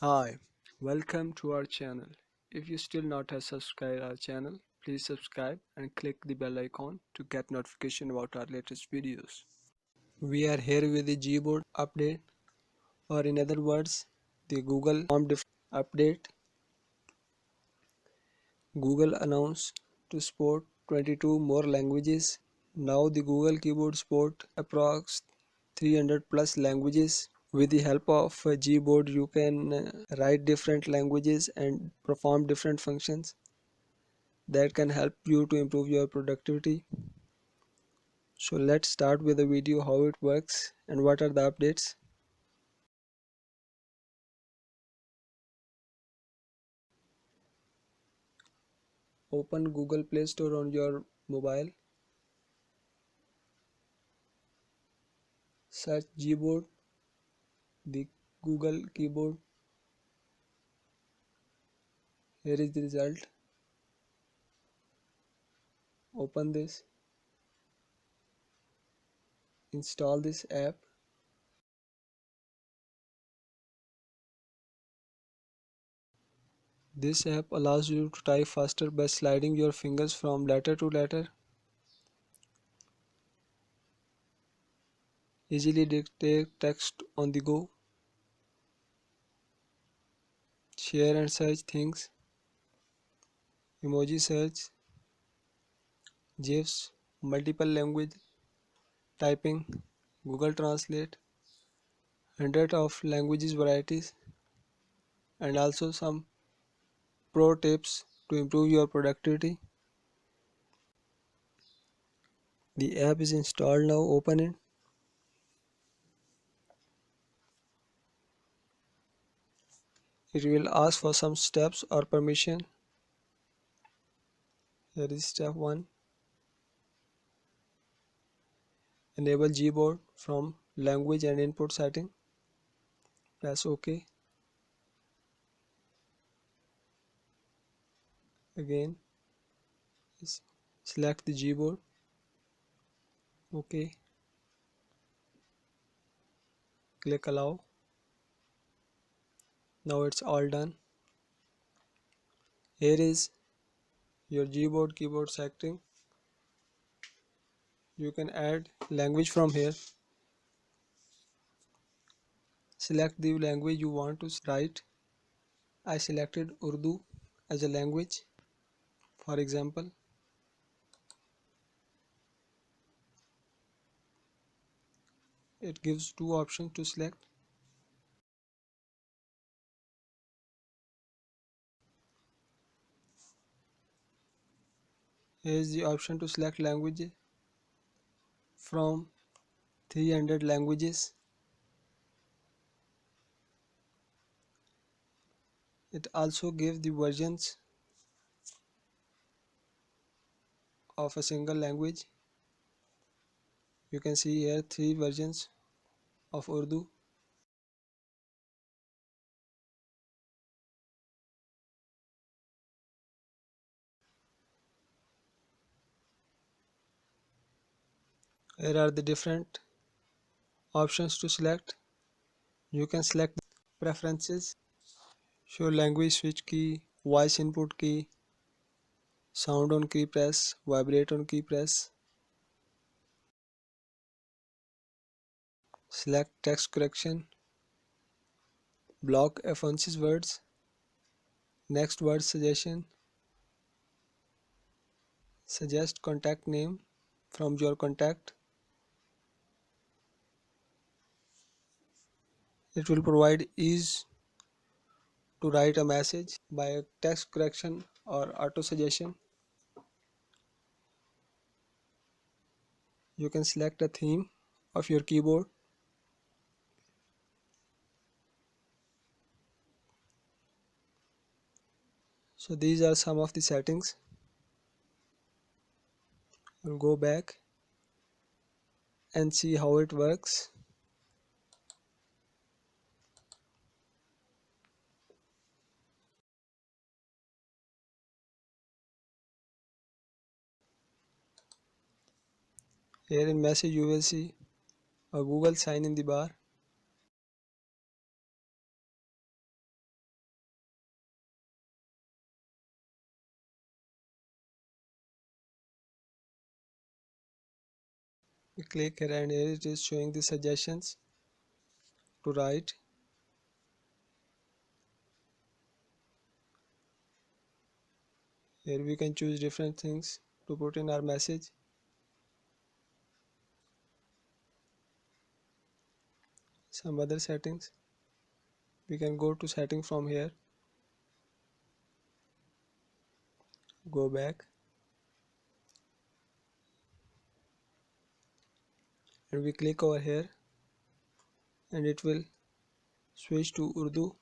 Hi, welcome to our channel. If you still not have subscribed our channel, please subscribe and click the bell icon to get notification about our latest videos. We are here with the Gboard update, or in other words, the Google Home update. Google announced to support 22 more languages. Now the Google Keyboard support approx 300 plus languages. With the help of a Gboard, you can write different languages and perform different functions that can help you to improve your productivity. So let's start with the video how it works and what are the updates. Open Google Play Store on your mobile. Search Gboard, the Google keyboard. Here is the result. Open this. Install this app. This app allows you to type faster by sliding your fingers from letter to letter. Easily dictate text on the go. Share and search things. Emoji Search. GIFs. Multiple language typing. Google Translate. Hundred of languages varieties. And also some pro tips to improve your productivity. The app is installed now. Open it. It will ask for some steps or permission. Here is step 1. Enable Gboard from language and input setting. Press OK. Again, select the Gboard. OK. Click allow. Now it's all done. Here is your Gboard keyboard setting. You can add language from here. Select the language you want to write. I selected Urdu as a language. For example, it gives two options to select. Here is the option to select language from 300 languages. It also gives the versions of a single language. You can see here 3 versions of Urdu. Here are the different options to select. You can select preferences, show language switch key, voice input key, sound on key press, vibrate on key press. Select text correction, block offensive words, next word suggestion, suggest contact name from your contact. It will provide ease to write a message by text correction or auto suggestion. You can select a theme of your keyboard. So these are some of the settings. We'll go back and see how it works. Here in message you will see a Google sign in the bar. We click here and here it is showing the suggestions to write. Here we can choose different things to put in our message. Some other settings. We can go to setting from here. Go back. And we click over here. And it will switch to Urdu.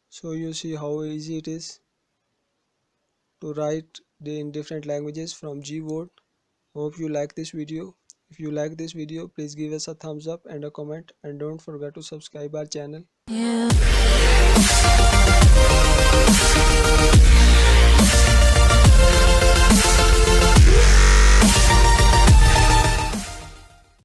So you see how easy it is to write in different languages from Gboard. Hope you like this video. If you like this video, please give us a thumbs up and a comment, and don't forget to subscribe our channel.